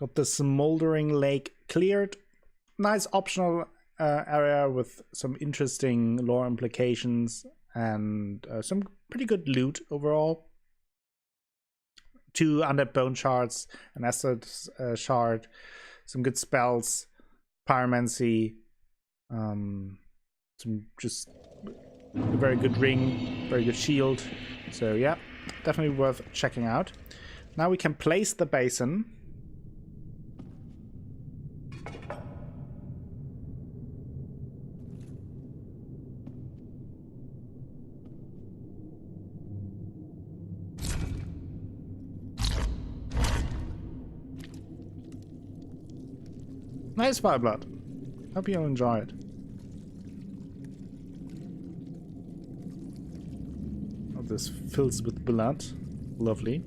Got the smoldering lake cleared. Nice optional area with some interesting lore implications and some pretty good loot overall. 2 undead bone shards, an Estus shard, some good spells, pyromancy, some just a very good ring, very good shield. So yeah, definitely worth checking out. Now we can place the basin. Nice Fireblood. Hope you'll enjoy it. Oh, this fills with blood. Lovely.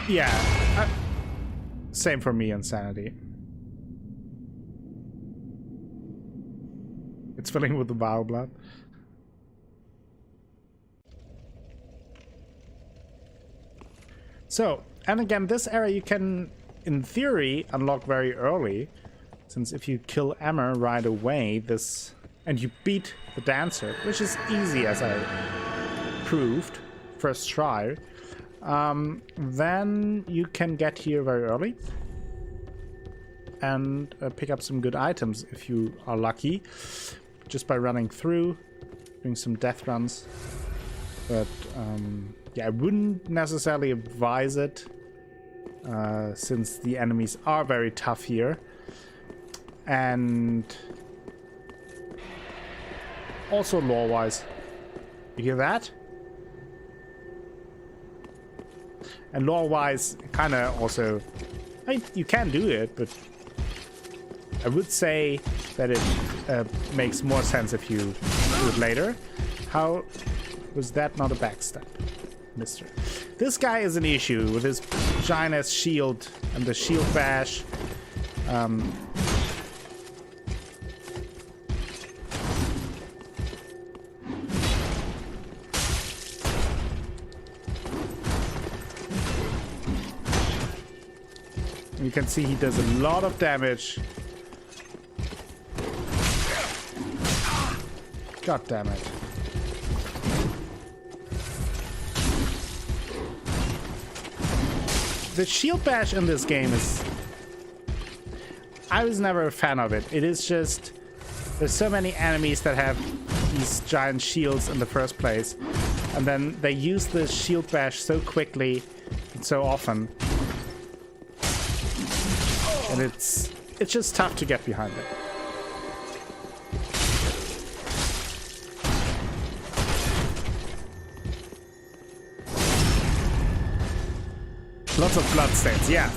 Yeah, same for me, Insanity. It's filling with the vile blood. So, and again, this area you can, in theory, unlock very early, since if you kill Emmer right away, and you beat the dancer, which is easy as I proved first try. Then you can get here very early and pick up some good items if you are lucky, just by running through, doing some death runs. But yeah, I wouldn't necessarily advise it, since the enemies are very tough here. And also lore-wise, you hear that? And lore-wise, kind of also, I mean, you can do it, but I would say that it makes more sense if you do it later. How was that not a backstab, mister? This guy is an issue with his giant-ass shield and the shield bash. You can see he does a lot of damage. God damn it. The shield bash in this game is... I was never a fan of it. It is just... There's so many enemies that have these giant shields in the first place. And then they use the shield bash so quickly and so often. And it's just tough to get behind it. Lots of bloodstains, yeah.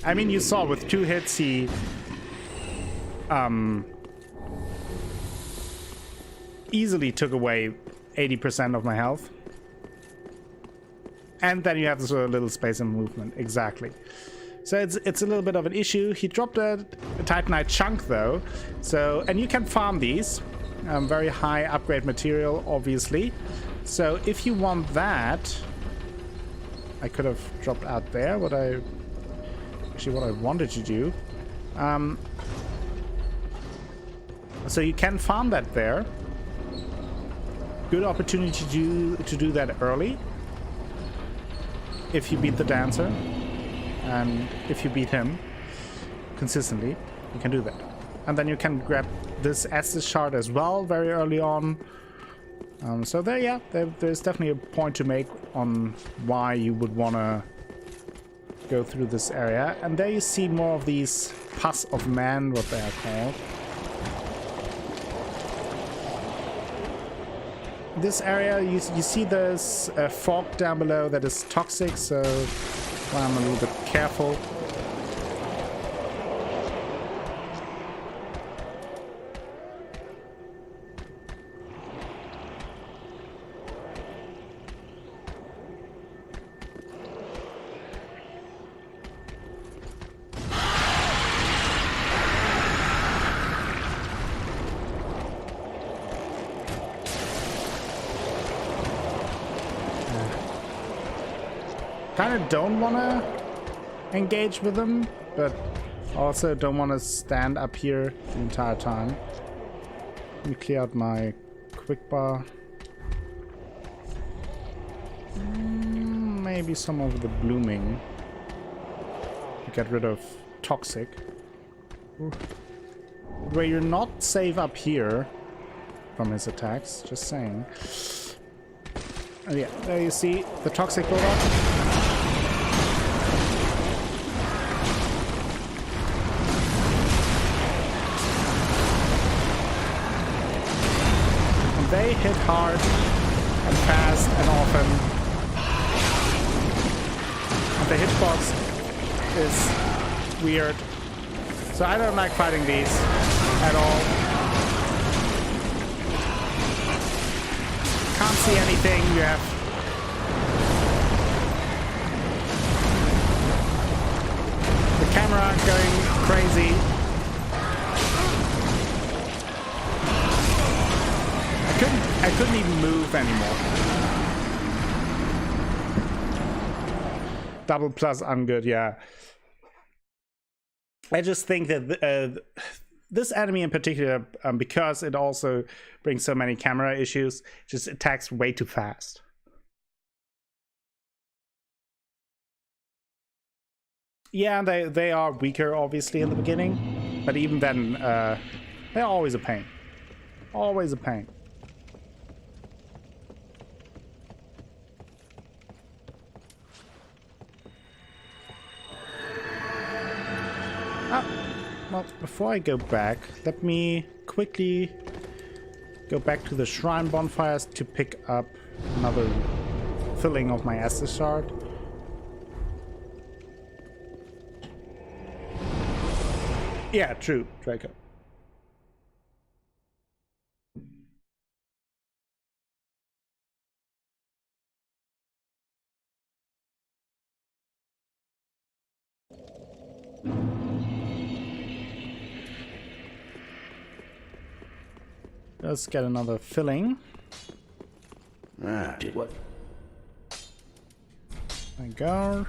I mean, you saw with 2 hits he easily took away 80% of my health. And then you have this little space and movement, exactly. So it's a little bit of an issue. He dropped a Titanite chunk though. So, and you can farm these. Very high upgrade material, obviously. So if you want that, I could have dropped out there what I wanted to do. So you can farm that there. Good opportunity to do that early. If you beat the dancer. And if you beat him consistently, you can do that. And then you can grab this Estus shard as well very early on. So there, yeah, there's definitely a point to make on why you would want to go through this area. And there you see more of these pus of man, what they are called. This area, you see there's a fog down below that is toxic, so I'm a little bit careful. Kind of don't want to engage with them, but also don't want to stand up here the entire time. Let me clear out my quick bar. Maybe some of the blooming. Get rid of toxic. Ooh. Where you're not safe up here from his attacks, just saying. Oh yeah, there you see the toxic buildup. And they hit hard and fast and often. And the hitbox is weird. So I don't like fighting these at all. Can't see anything. You have the camera going crazy. I couldn't even move anymore. Double plus ungood, yeah. I just think that this enemy in particular, because it also brings so many camera issues, just attacks way too fast. Yeah, they are weaker, obviously, in the beginning. But even then, they're always a pain. Always a pain. Well, before I go back, let me quickly go back to the shrine bonfires to pick up another filling of my Estus shard. Yeah, true, Draco. Let's get another filling. Did what? There we go.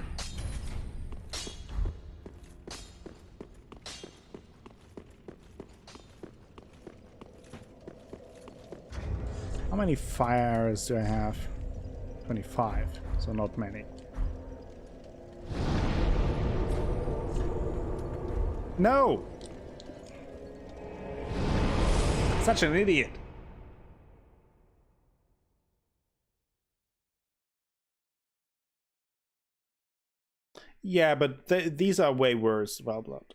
How many fire arrows do I have? 25, so not many. No! Such an idiot. Yeah, but these are way worse, Valblood.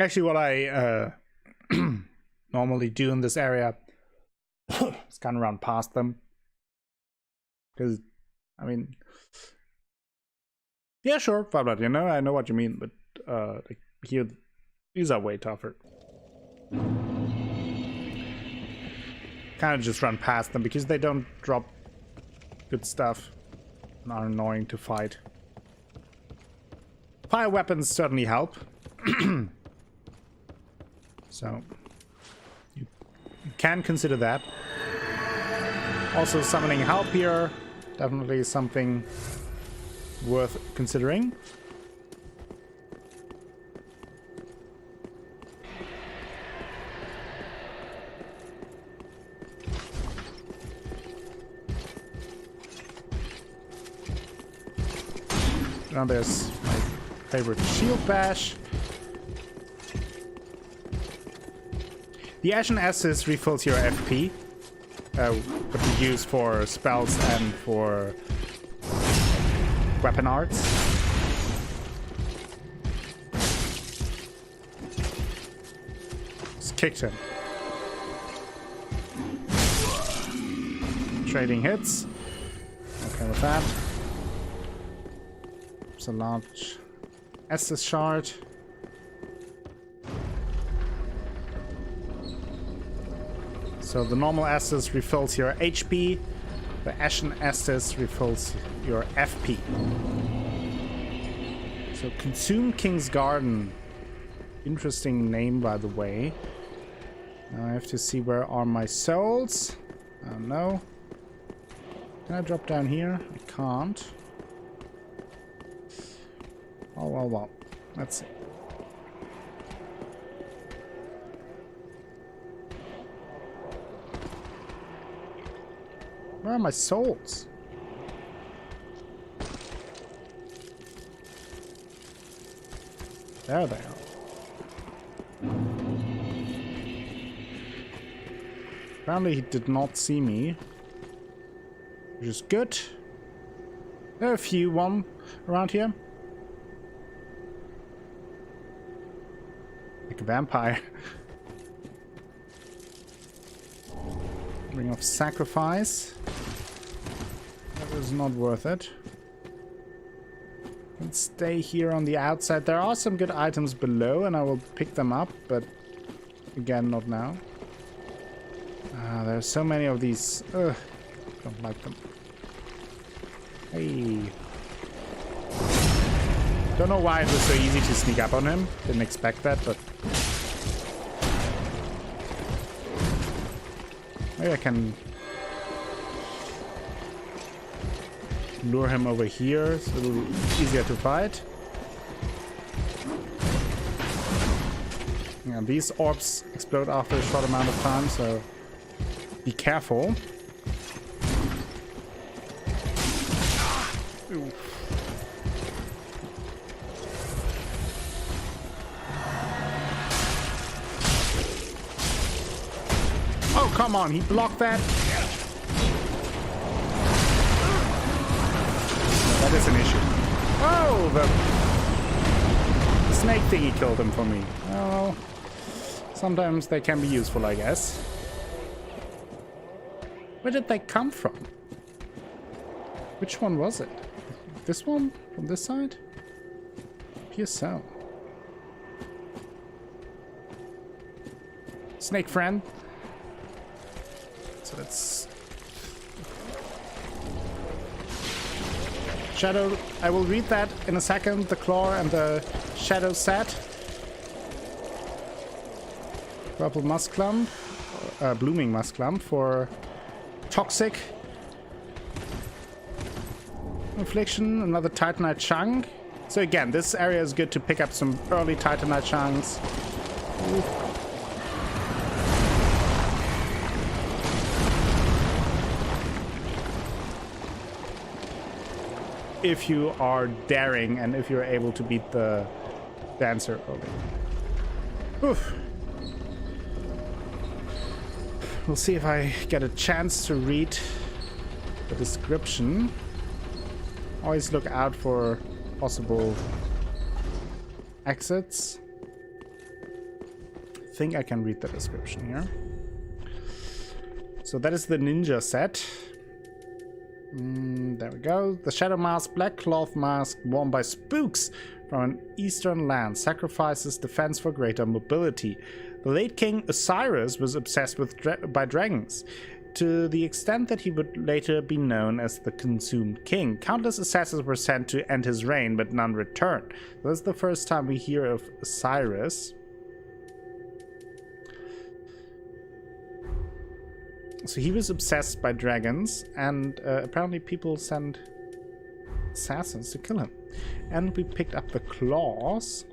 Actually, what I normally do in this area is kind of run past them. Because, I mean, yeah, sure, Valblood, you know, I know what you mean, but like here, these are way tougher. Kind of just run past them because they don't drop good stuff and are annoying to fight. Fire weapons certainly help. So you can consider that. Also, summoning help here, definitely something worth considering. Now there's my favorite shield bash. The Ashen Estus refills your FP, what you use for spells and for weapon arts. Just kicked him. Trading hits. Okay with that. It's a large Estus shard. So the normal Estus refills your HP, the Ashen Estus refills your FP. So Consume King's Garden. Interesting name, by the way. Now I have to see where are my souls. No. Can I drop down here? I can't. Oh, well. Let's see. Where are my souls? There they are. Apparently he did not see me, which is good. There are a few around here. Like a vampire. Ring of Sacrifice. That is not worth it. Let's stay here on the outside. There are some good items below and I will pick them up, but again, not now. There are so many of these. Ugh, don't like them. Hey. Don't know why it was so easy to sneak up on him. Didn't expect that, but maybe I can lure him over here. It's a little easier to fight. Yeah, these orbs explode after a short amount of time, so be careful. Ooh. Oh, come on, he blocked that. That is an issue. Oh, the snake thingy killed him for me. Well, sometimes they can be useful, I guess. Where did they come from? Which one was it? This one? From this side? Appears so. Snake friend. So let's... Shadow, I will read that in a second, the claw and the shadow set. Purple musk clump, blooming musk clump for toxic infliction, another titanite chunk. So again, this area is good to pick up some early titanite chunks. Ooh. If you are daring and if you're able to beat the dancer early. Oof. We'll see if I get a chance to read the description. Always look out for possible exits. I think I can read the description here. So that is the ninja set. There we go. The shadow mask, black cloth mask worn by spooks from an eastern land, sacrifices defense for greater mobility. The late king Osiris was obsessed with by dragons, to the extent that he would later be known as the Consumed King. Countless assassins were sent to end his reign, but none returned. This is the first time we hear of Osiris. So he was obsessed by dragons, and apparently people sent assassins to kill him. And we picked up the claws.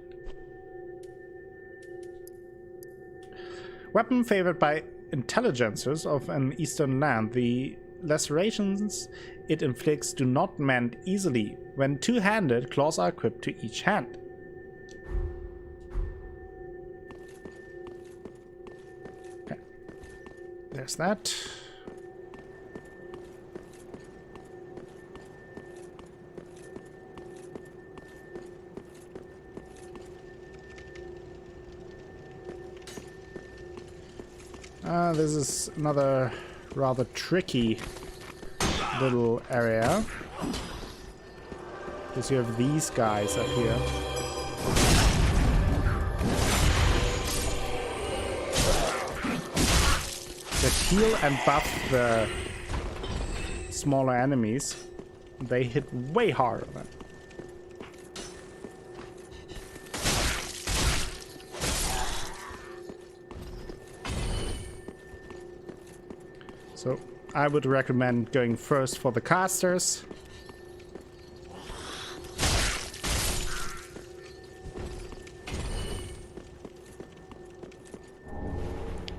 Weapon favored by intelligencers of an eastern land. The lacerations it inflicts do not mend easily. When two-handed, claws are equipped to each hand. Okay. There's that. This is another rather tricky little area. Because you have these guys up here. that heal and buff the smaller enemies, they hit way harder then. So I would recommend going first for the casters.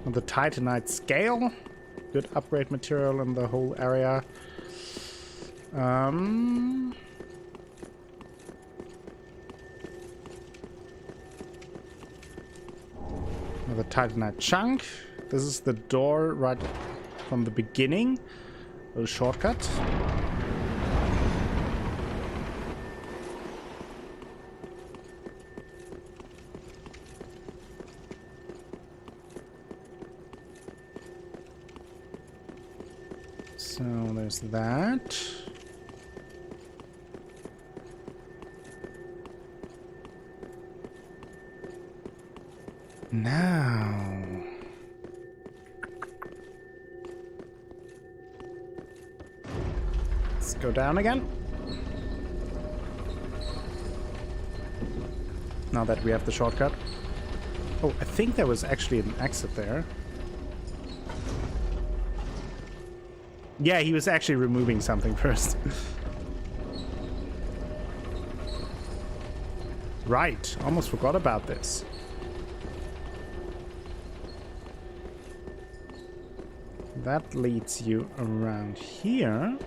On the Titanite scale, good upgrade material in the whole area. Another Titanite chunk. This is the door right from the beginning. A little shortcut. So there's that. Now, let's go down again. Now that we have the shortcut. Oh, I think there was actually an exit there. Yeah, he was actually removing something first. Right, almost forgot about this. That leads you around here.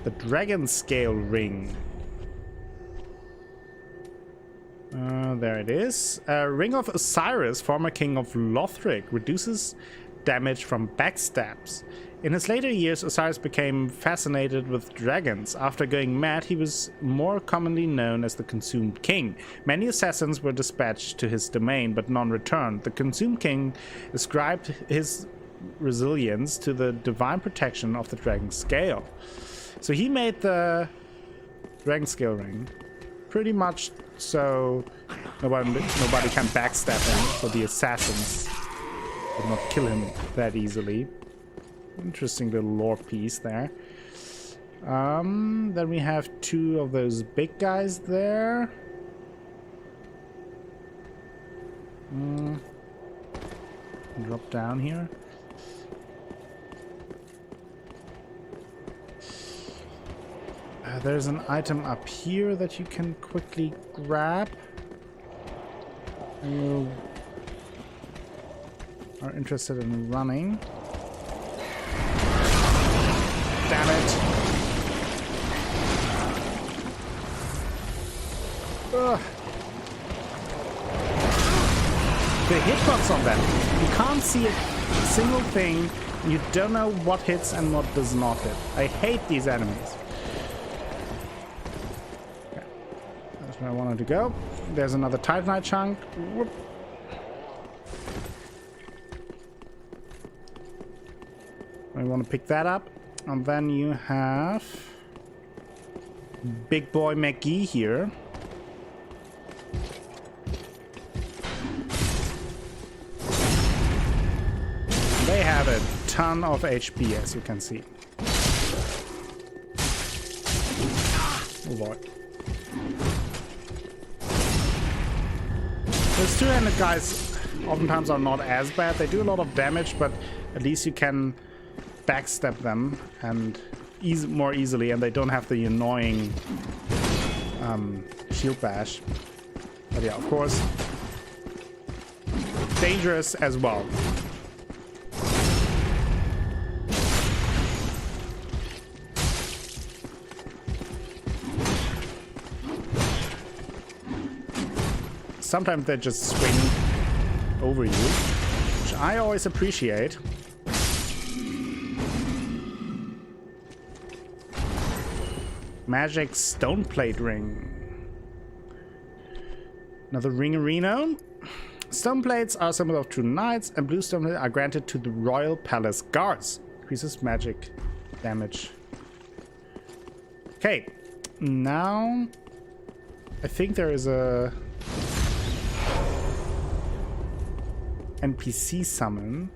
The dragon scale ring. There it is. Ring of Osiris, former king of Lothric, reduces damage from backstabs. In his later years, Osiris became fascinated with dragons. After going mad, he was more commonly known as the Consumed King. Many assassins were dispatched to his domain, but none returned. The Consumed King ascribed his resilience to the divine protection of the dragon scale. So he made the dragon scale ring pretty much so nobody can backstab him, so the assassins would not kill him that easily. Interesting little lore piece there. Then we have two of those big guys there. Drop down here. There's an item up here that you can quickly grab. You are interested in running. Damn it. Ugh. The hitbox on that, you can't see a single thing. You don't know what hits and what does not hit. I hate these enemies. Okay. That's where I wanted to go. There's another Titanite chunk. Whoop. I want to pick that up. And then you have Big Boy McGee here. They have a ton of HP, as you can see. Oh boy. Those two-handed guys oftentimes are not as bad. They do a lot of damage, but at least you can backstab them and more easily, and they don't have the annoying shield bash. But yeah, of course, dangerous as well. Sometimes they just swing over you, which I always appreciate. Magic stone plate ring. Another ringarino. Stone plates are symbols of true knights, and blue stone plates are granted to the royal palace guards. Increases magic damage. Okay, now I think there is a NPC summon.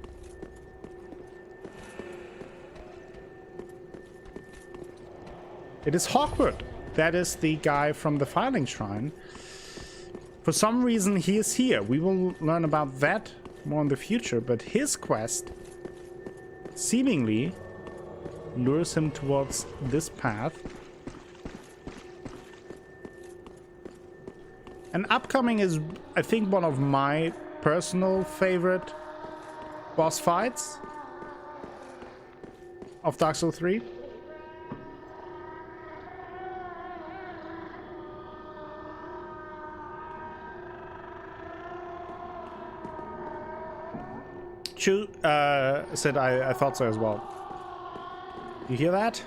It is Hawkwood. That is the guy from the Filing Shrine. For some reason, he is here. We will learn about that more in the future, but his quest seemingly lures him towards this path. And upcoming is, I think, one of my personal favorite boss fights of Dark Souls 3. Said I thought so as well. You hear that?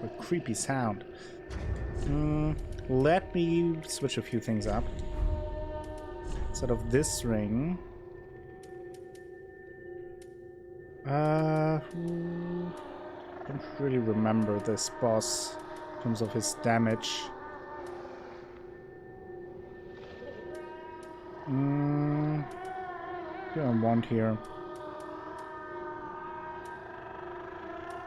A creepy sound. Let me switch a few things up. Instead of this ring. Don't really remember this boss in terms of his damage. I want here.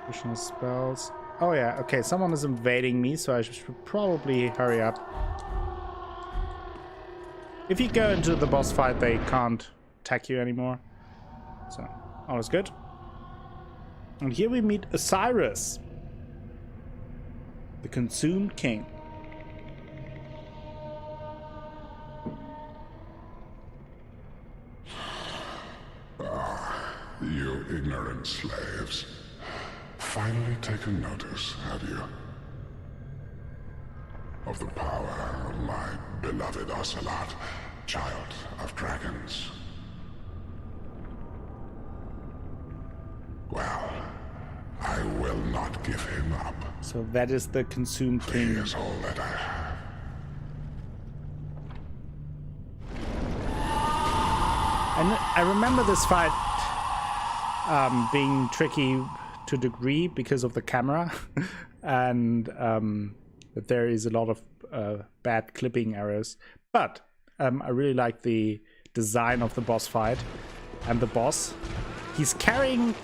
Additional spells. Oh yeah, okay, someone is invading me, so I should probably hurry up. If you go into the boss fight, they can't attack you anymore. So, all is good. And here we meet Osiris, the Consumed King. You ignorant slaves. Finally taken notice, have you? Of the power of my beloved Ocelot, child of dragons. Well, I will not give him up. So that is the Consumed King. He is all that I have. And I remember this fight being tricky to a degree because of the camera and that there is a lot of bad clipping errors. But I really like the design of the boss fight and the boss. He's carrying,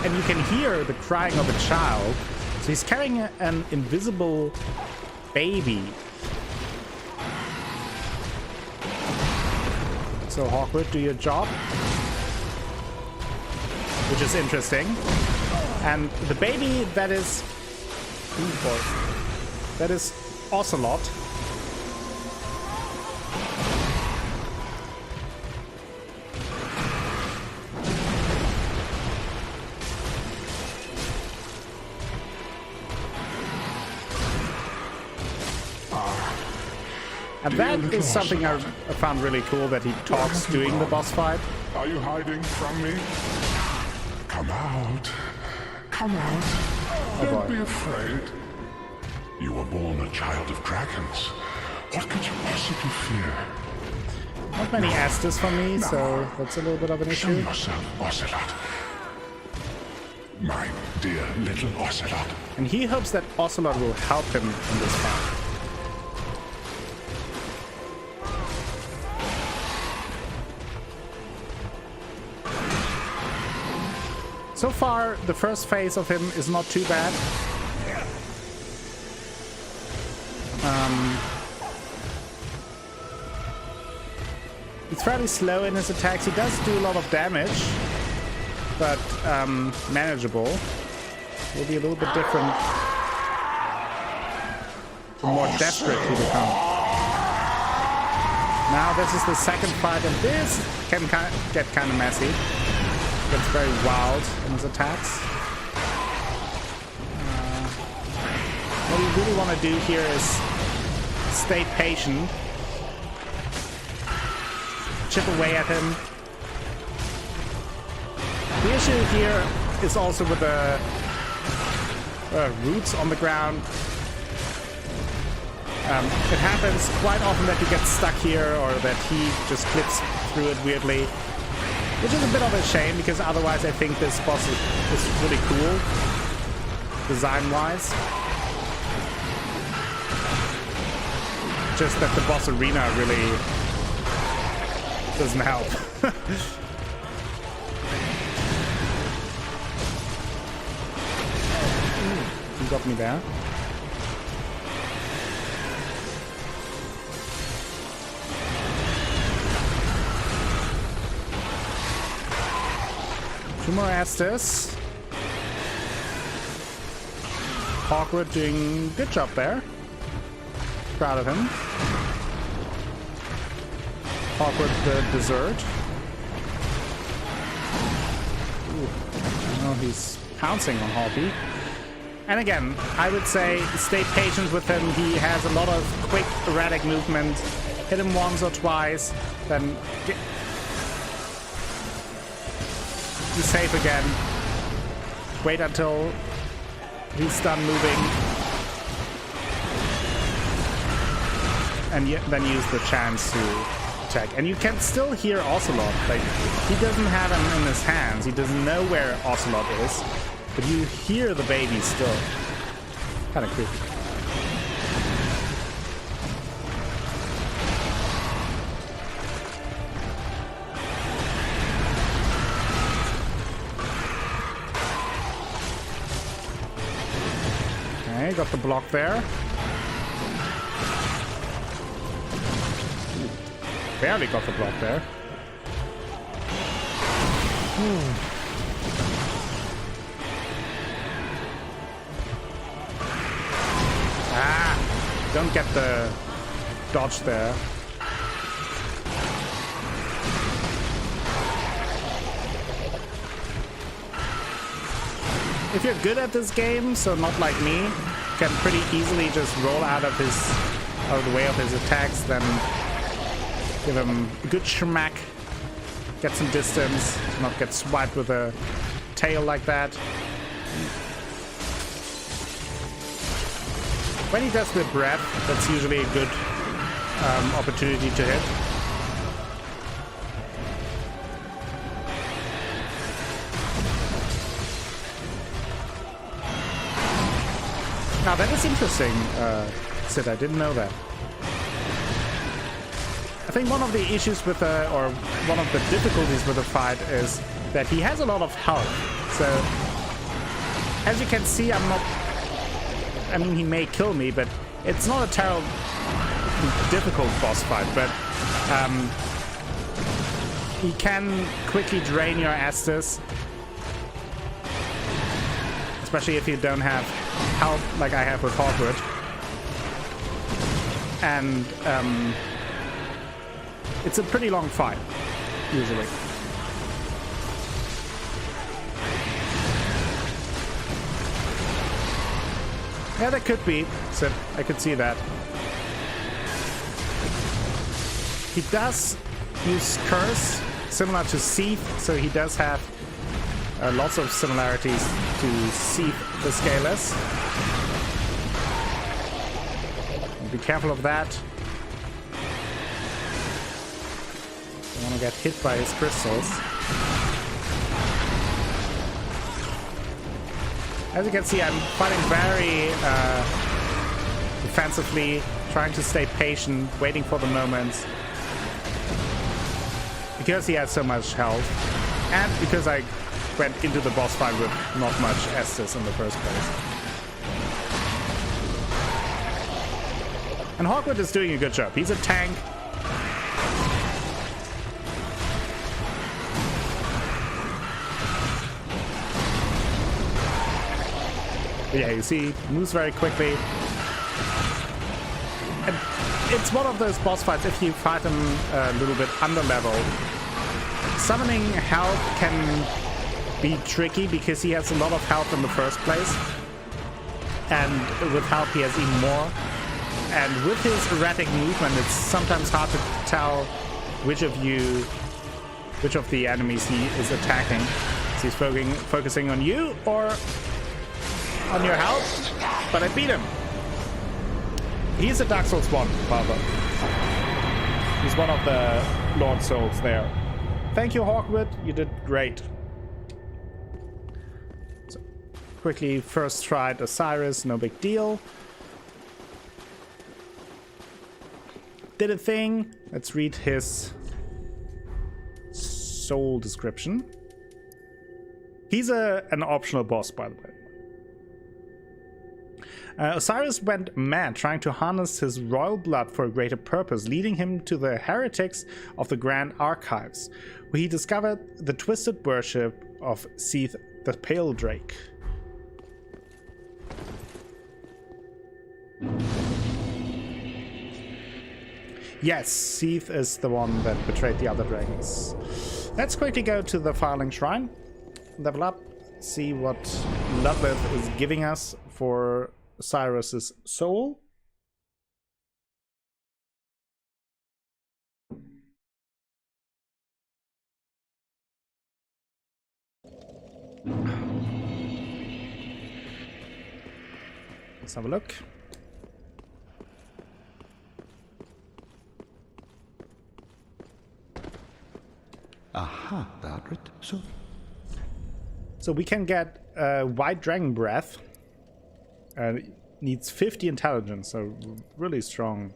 and you can hear the crying of a child. So he's carrying an invisible baby. So Hawkwood, do your job. Which is interesting. And the baby that is... Ooh, boy. That is Ocelot. And that is something I found really cool, that he talks during the boss fight. Are you hiding from me? Come out. Come out. Don't be afraid. You were born a child of dragons. What could you possibly fear? Not many Estus for me, so that's a little bit of an issue. Show yourself, Ocelot. My dear little Ocelot. And he hopes that Ocelot will help him in this fight. So far, the first phase of him is not too bad. He's fairly slow in his attacks. He does do a lot of damage, but manageable. Will be a little bit different the more desperate he becomes. Now this is the second fight, and this can get kind of messy. Gets very wild in his attacks. What you really want to do here is stay patient. Chip away at him. The issue here is also with the roots on the ground. It happens quite often that he gets stuck here, or that he just clips through it weirdly. Which is a bit of a shame, because otherwise I think this boss is really cool, design-wise. Just that the boss arena really Doesn't help. He got me there. Two more Estes. Awkward doing good job there. Proud of him. Awkward the dessert. Ooh. Oh, he's pouncing on Harpy. And again, I would say stay patient with him. He has a lot of quick, erratic movement. Hit him once or twice, then be safe again. Wait until he's done moving. And then use the chance to attack. And you can still hear Ocelot. Like, he doesn't have him in his hands. He doesn't know where Ocelot is. But you hear the baby still. Kind of creepy. Okay, got the block there. Barely got the block there. Don't get the dodge there. If you're good at this game, so not like me, you can pretty easily just roll out of the way of his attacks, then give him a good schmack, get some distance, not get swiped with a tail like that. When he does the breath, that's usually a good opportunity to hit. Now that is interesting, Sid, I didn't know that. I think one of the issues with or one of the difficulties with the fight is that he has a lot of health. So, as you can see, I mean, he may kill me, but it's not a terrible, difficult boss fight, but he can quickly drain your Estus, especially if you don't have health like I have with Hawkwood. And it's a pretty long fight, usually. Yeah, that could be. So I could see that. He does use Curse, similar to Seath, so he does have lots of similarities to Seath the Scaleless. Be careful of that. Don't want to get hit by his crystals. As you can see, I'm fighting very defensively, trying to stay patient, waiting for the moments. Because he has so much health, and because I went into the boss fight with not much Estus in the first place. And Hawkwood is doing a good job. He's a tank. But yeah, you see, moves very quickly. And it's one of those boss fights, if you fight him a little bit under level, summoning health can be tricky because he has a lot of health in the first place. And with health he has even more. And with his erratic movement, it's sometimes hard to tell which of the enemies he is attacking. So he's focusing on you or on your health, but I beat him. He's a Dark Souls 1, Father. He's one of the Lord Souls there. Thank you, Hawkwood. You did great. So, quickly first tried Osiris, no big deal. Did a thing. Let's read his soul description. He's an optional boss, by the way. Osiris went mad trying to harness his royal blood for a greater purpose, leading him to the heretics of the Grand Archives, where he discovered the twisted worship of Seath the Pale Drake. Yes, Seath is the one that betrayed the other dragons. Let's quickly go to the Firling Shrine, level up, see what Ludleth is giving us for Cyrus's soul. Let's have a look. Aha, Baldred. So we can get White Dragon Breath. Needs 50 intelligence, so really strong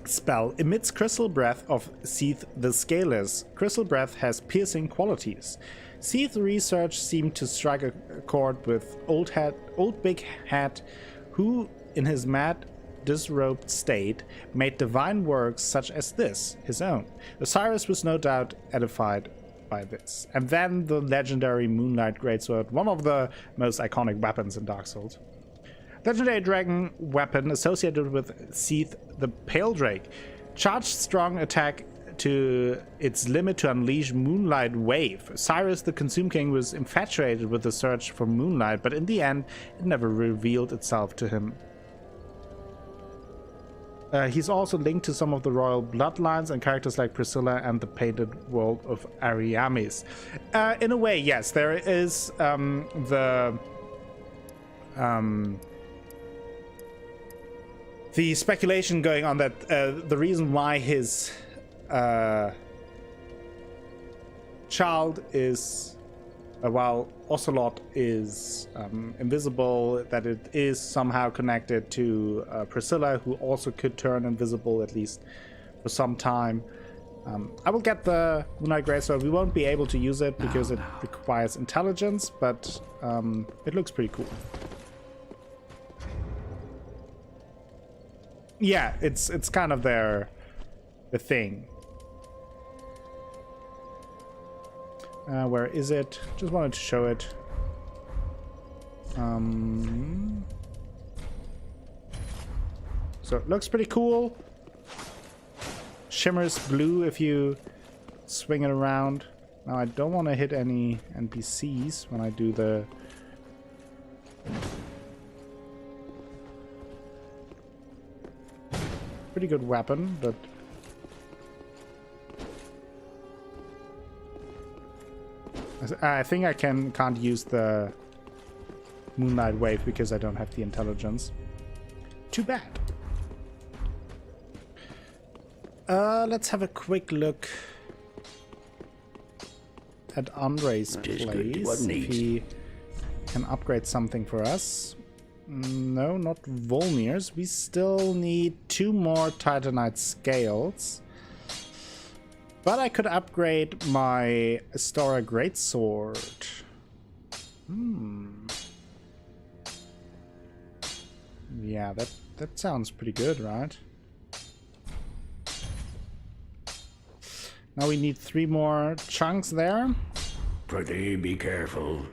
spell. Emits Crystal Breath of Seath the Scaleless. Crystal Breath has piercing qualities. Seath research seemed to strike a chord with Old Big Hat, who, in his mad, disrobed state, made divine works such as this his own. Osiris was no doubt edified by this. And then the legendary Moonlight Greatsword, one of the most iconic weapons in Dark Souls. Legendary dragon weapon associated with Seath the Pale Drake. Charged strong attack to its limit to unleash Moonlight Wave. Cyrus the Consume King was infatuated with the search for Moonlight, but in the end it never revealed itself to him. He's also linked to some of the royal bloodlines and characters like Priscilla and the Painted World of Ariamis. In a way, yes, there is the speculation going on that the reason why his child is, while Ocelot is invisible, that it is somehow connected to Priscilla, who also could turn invisible at least for some time. I will get the Moonlight Greatsword. We won't be able to use it because it requires intelligence, but it looks pretty cool. Yeah, it's kind of the thing. Where is it? Just wanted to show it. So it looks pretty cool. Shimmers blue if you swing it around. Now I don't want to hit any NPCs when I do the... Pretty good weapon, but... I think I can't use the Moonlight Wave because I don't have the intelligence. Too bad. Let's have a quick look at Andre's place. If he can upgrade something for us. No, not Volmir's. We still need 2 more Titanite scales. But I could upgrade my Astora Greatsword. Yeah, that sounds pretty good, right? Now we need 3 more chunks there. Pretty be careful.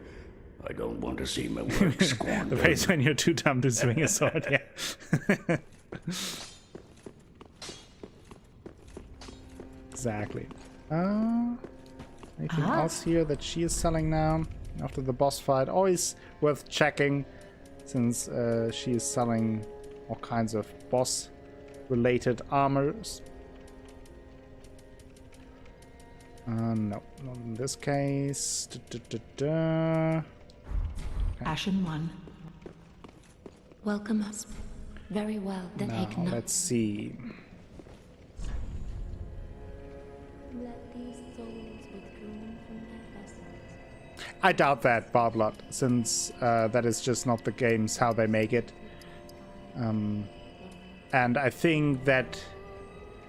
I don't want to see my work squandered. The face when you're too dumb to swing a sword, yeah. Exactly. Anything else here that she is selling now after the boss fight? Always worth checking, since she is selling all kinds of boss-related armors. No, not in this case. Okay. Ashen One. Welcome us. Very well. Then Now, let's see. Let these souls withdrawn from their vessels. I doubt that, Barblood, since that is just not the games how they make it. And I think that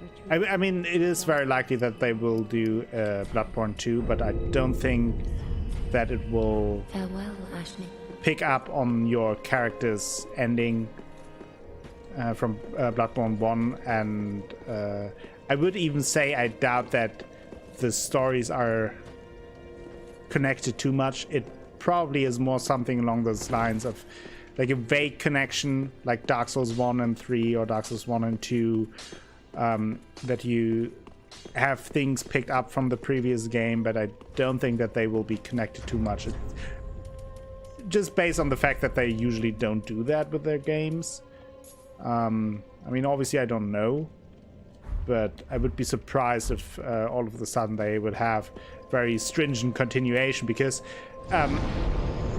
retreat. I mean, it is very likely that they will do Bloodborne 2, but I don't think that it will Farewell, Ashley. pick up on your character's ending from Bloodborne 1, and I would even say I doubt that the stories are connected too much. It probably is more something along those lines of like a vague connection, like Dark Souls 1 and 3 or Dark Souls 1 and 2, that you have things picked up from the previous game, but I don't think that they will be connected too much. Just based on the fact that they usually don't do that with their games. I mean, obviously I don't know, but I would be surprised if all of a sudden they would have very stringent continuation, because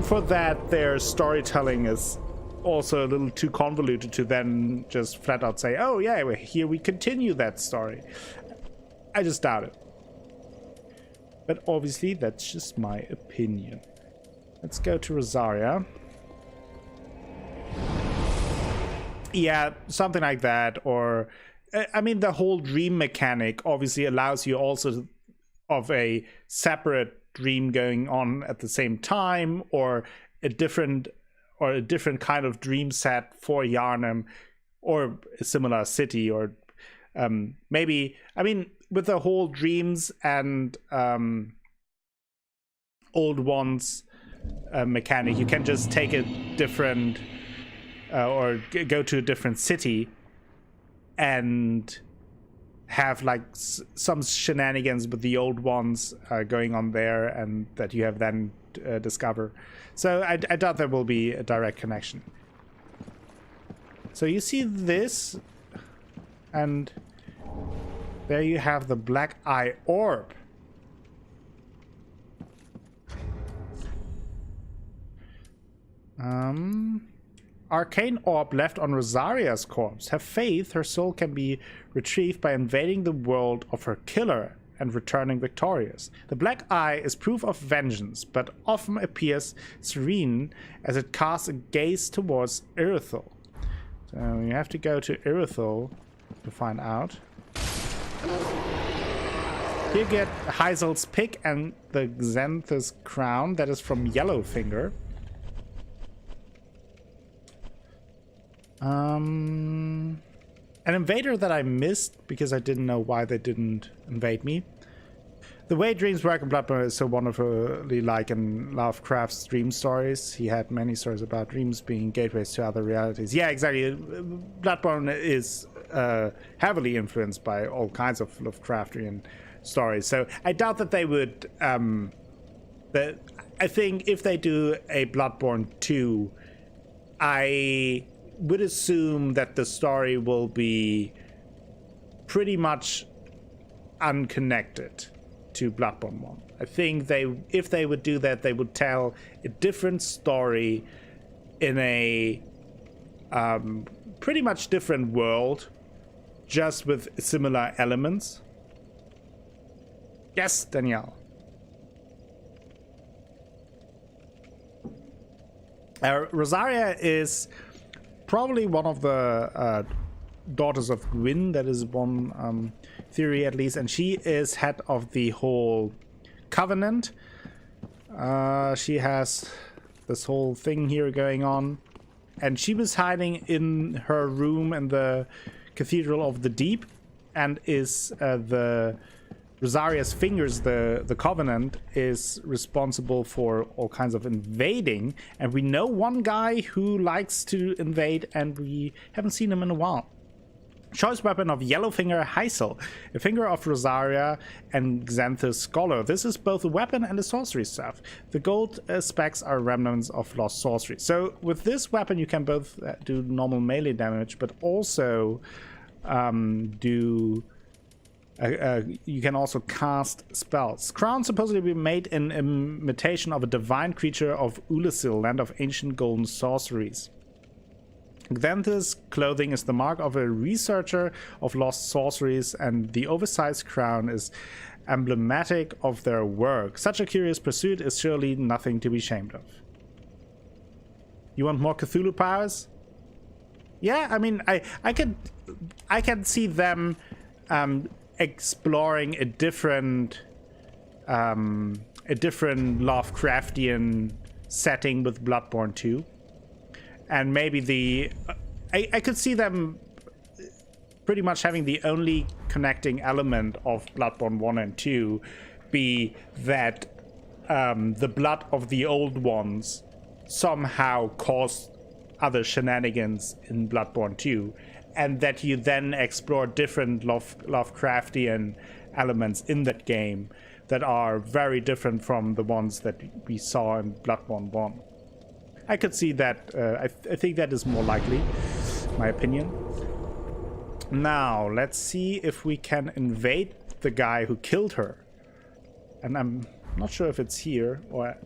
for that their storytelling is also a little too convoluted to then just flat out say, oh yeah, here we continue that story. I just doubt it. But obviously that's just my opinion. Let's go to Rosaria. Yeah, something like that. Or I mean, the whole dream mechanic obviously allows you also of a separate dream going on at the same time, or a different kind of dream set for Yharnam, or a similar city, or maybe, I mean, with the whole dreams and old ones mechanic, you can just take a different or go to a different city and have like some shenanigans with the old ones going on there, and that you have then discover. So I doubt there will be a direct connection. So you see this, and there you have the Black Eye Orb. Arcane orb left on Rosaria's corpse. Have faith, her soul can be retrieved by invading the world of her killer and returning victorious. The Black Eye is proof of vengeance, but often appears serene as it casts a gaze towards Irithyll. So you have to go to Irithyll to find out. Here you get Heisel's pick and the Xanthus crown that is from Yellowfinger. An invader that I missed because I didn't know why they didn't invade me. The way dreams work in Bloodborne is so wonderfully like in Lovecraft's dream stories. He had many stories about dreams being gateways to other realities. Yeah, exactly. Bloodborne is heavily influenced by all kinds of Lovecraftian stories. So I doubt that they would... I think if they do a Bloodborne 2, I would assume that the story will be pretty much unconnected to Bloodborne 1. I think if they would do that, they would tell a different story in a pretty much different world, just with similar elements. Yes, Danielle. Rosaria is probably one of the daughters of Gwyn. That is one theory, at least, and she is head of the whole covenant. She has this whole thing here going on, and she was hiding in her room in the Cathedral of the Deep, and is the Rosaria's fingers, the Covenant, is responsible for all kinds of invading, and we know one guy who likes to invade, and we haven't seen him in a while. Choice weapon of Yellowfinger Heisel, a finger of Rosaria and Xanthus Scholar. This is both a weapon and a sorcery staff. The gold specs are remnants of lost sorcery. So with this weapon you can both do normal melee damage, but also you can also cast spells. Crown supposedly be made in imitation of a divine creature of Ulasil, land of ancient golden sorceries. Xanthus clothing is the mark of a researcher of lost sorceries, and the oversized crown is emblematic of their work. Such a curious pursuit is surely nothing to be ashamed of. You want more Cthulhu powers? Yeah, I mean, I can see them exploring a different Lovecraftian setting with Bloodborne 2. And maybe I could see them pretty much having the only connecting element of Bloodborne 1 and 2 be that the blood of the old ones somehow caused other shenanigans in Bloodborne 2, and that you then explore different Lovecraftian elements in that game that are very different from the ones that we saw in Bloodborne 1. I could see that. I think that is more likely, my opinion. Now, let's see if we can invade the guy who killed her. And I'm not sure if it's here or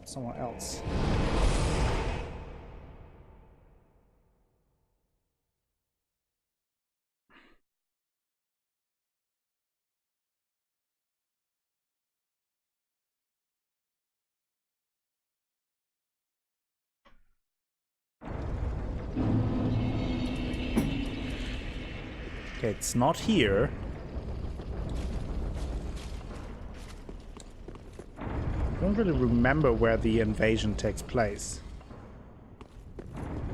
somewhere else. Okay, it's not here. I don't really remember where the invasion takes place.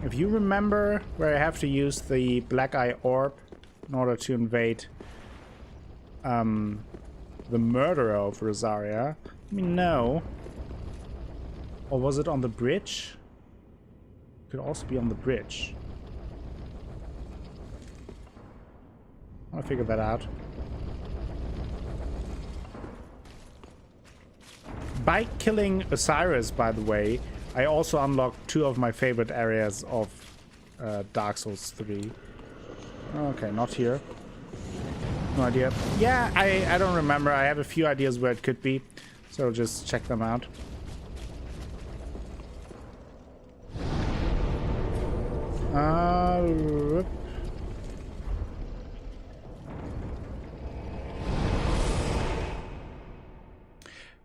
If you remember where I have to use the black eye orb in order to invade the murderer of Rosaria, let me know. Or was it on the bridge? It could also be on the bridge. I'll figure that out. By killing Osiris, by the way, I also unlocked 2 of my favorite areas of Dark Souls 3. Okay, not here. No idea. Yeah, I don't remember. I have a few ideas where it could be, so I'll just check them out.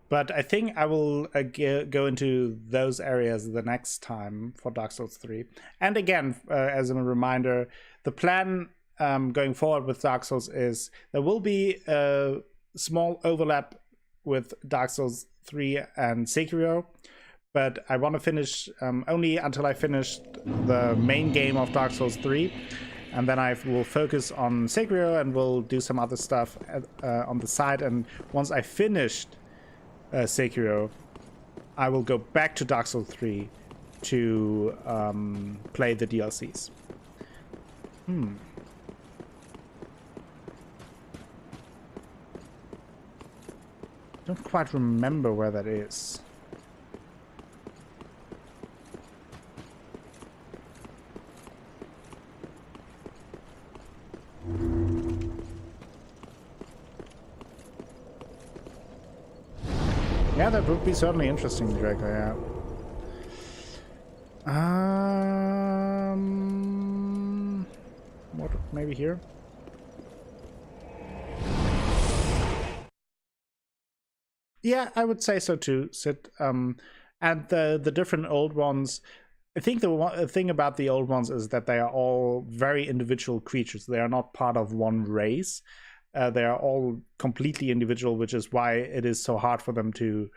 But I think I will go into those areas the next time for Dark Souls 3. And again, as a reminder, the plan going forward with Dark Souls is there will be a small overlap with Dark Souls 3 and Sekiro. But I want to finish only until I finish the main game of Dark Souls 3. And then I will focus on Sekiro and we'll do some other stuff on the side. And once I finished Sekiro, I will go back to Dark Souls 3 to play the DLCs. Don't quite remember where that is. Yeah, that would be certainly interesting, Draco, yeah. What, maybe here? Yeah, I would say so too, Sid. And the different old ones, I think the thing about the old ones is that they are all very individual creatures. They are not part of one race. They are all completely individual, which is why it is so hard for them to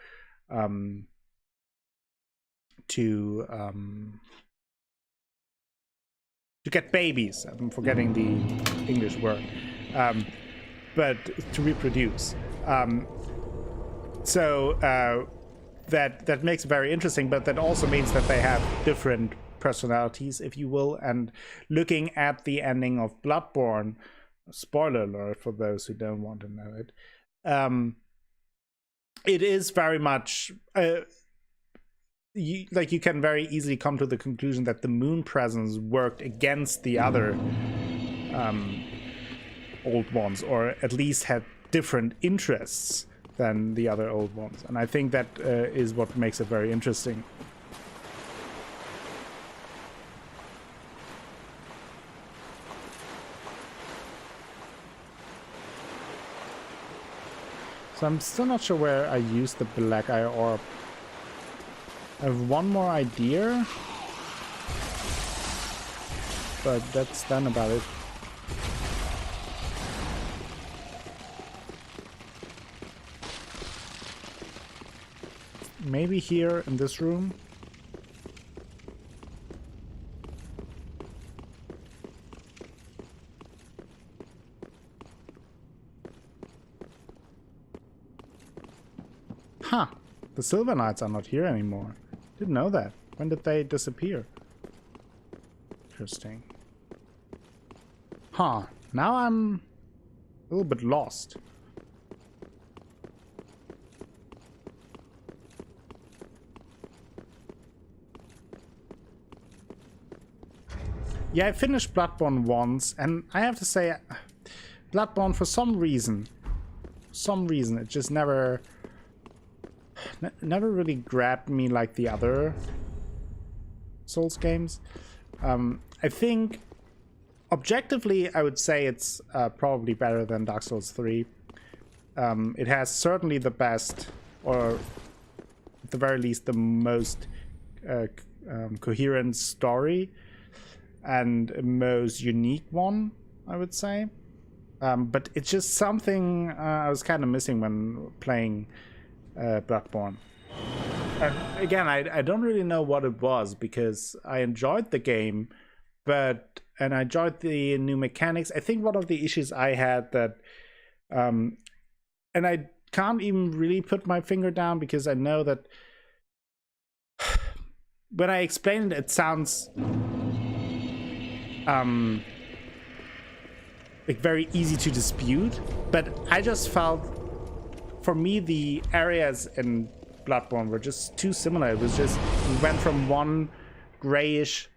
get babies. I'm forgetting the English word, but to reproduce. So that makes it very interesting, but that also means that they have different personalities, if you will. And looking at the ending of Bloodborne, spoiler alert for those who don't want to know it, it is very much you can very easily come to the conclusion that the moon presence worked against the other old ones, or at least had different interests than the other old ones. And I think that is what makes it very interesting. So I'm still not sure where I used the black eye orb. I have one more idea, but that's done about it. maybe here in this room. Huh. The Silver Knights are not here anymore. Didn't know that. When did they disappear? Interesting. Huh. Now I'm a little bit lost. Yeah, I finished Bloodborne once, and I have to say, Bloodborne, for some reason, it just never really grabbed me like the other Souls games. I think objectively I would say it's probably better than Dark Souls 3. It has certainly the best, or at the very least the most coherent story and most unique one, I would say. But it's just something I was kind of missing when playing Bloodborne. And again, I don't really know what it was, because I enjoyed the game, and I enjoyed the new mechanics. I think one of the issues I had that, and I can't even really put my finger down, because I know that when I explain it, it sounds like very easy to dispute, but I just felt, for me, the areas in Bloodborne were just too similar. It was just, we went from one grayish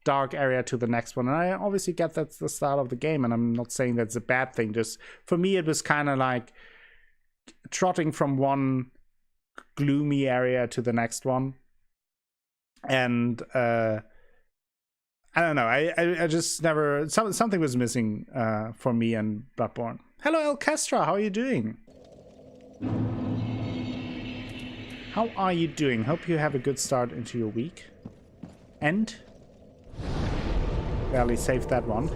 dark area to the next one, and I obviously get that's the style of the game, and I'm not saying that's a bad thing. Just for me, it was kind of like trotting from one gloomy area to the next one, and I don't know. I just never, something was missing for me and Bloodborne. Hello, El Kestra. How are you doing? How are you doing? Hope you have a good start into your week. And barely saved that one.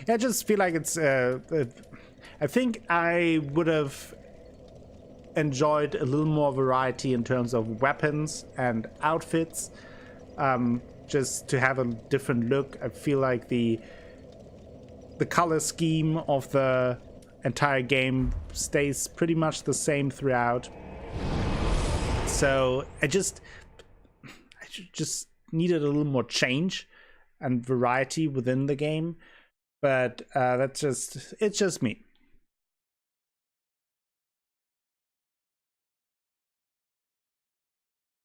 Yeah, I just feel like it's. I think I would have enjoyed a little more variety in terms of weapons and outfits, just to have a different look. I feel like the color scheme of the entire game stays pretty much the same throughout, so I just needed a little more change and variety within the game, but it's just me.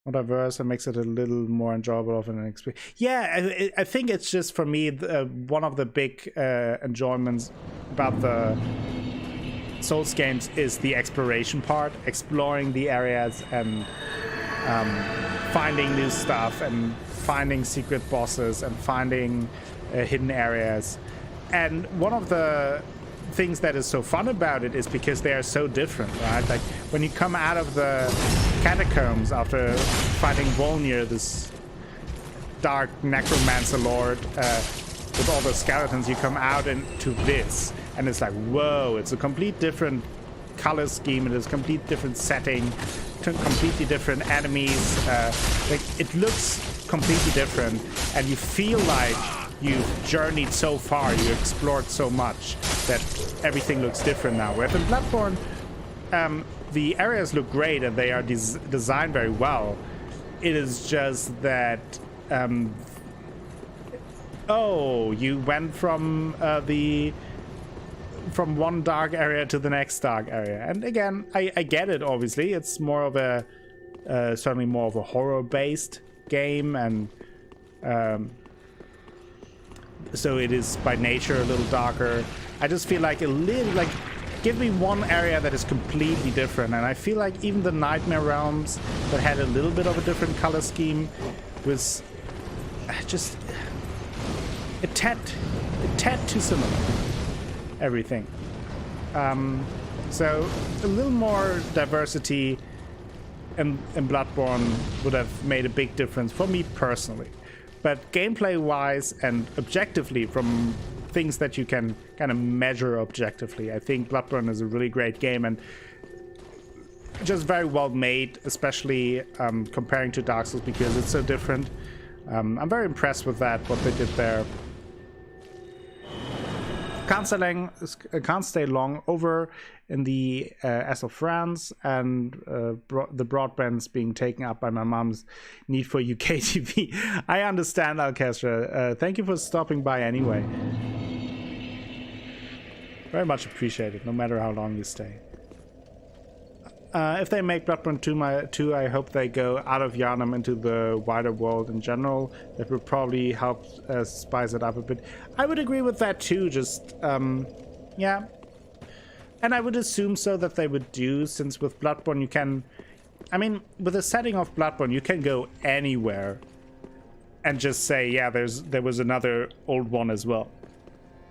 Whatever, so it makes it a little more enjoyable of an experience. Yeah, I think it's just, for me, one of the big enjoyments about the Souls games is the exploration part, exploring the areas and finding new stuff and finding secret bosses and finding hidden areas. And one of the things that is so fun about it is because they are so different, right? Like when you come out of the catacombs after fighting Volnir, this dark necromancer lord with all the skeletons, you come out into this, and it's like, whoa, it's a complete different color scheme, it is a complete different setting, completely different enemies, like it looks completely different, and you feel like you've journeyed so far, you explored so much that everything looks different now. Whereas in Bloodborne, the areas look great and they are designed very well. It is just that, oh, you went from one dark area to the next dark area. And again, I get it, obviously. It's more of a, certainly more of a horror-based game, and so it is by nature a little darker. I just feel like give me one area that is completely different, and I feel like even the Nightmare Realms that had a little bit of a different color scheme was just a tad too similar. Everything. So a little more diversity in Bloodborne would have made a big difference for me personally. But gameplay-wise and objectively, from things that you can kind of measure objectively. I think Bloodborne is a really great game and just very well made, especially comparing to Dark Souls because it's so different. I'm very impressed with that, what they did there. Can't stay long over in the S of France, and the broadband's being taken up by my mom's need for UK TV. I understand, Alcastra. Thank you for stopping by anyway. Very much appreciated, no matter how long you stay. If they make Bloodborne 2, I hope they go out of Yharnam into the wider world in general. That would probably help spice it up a bit. I would agree with that too, just, yeah. And I would assume so that they would do, since with Bloodborne you can... I mean, with the setting of Bloodborne, you can go anywhere and just say, yeah, there was another old one as well.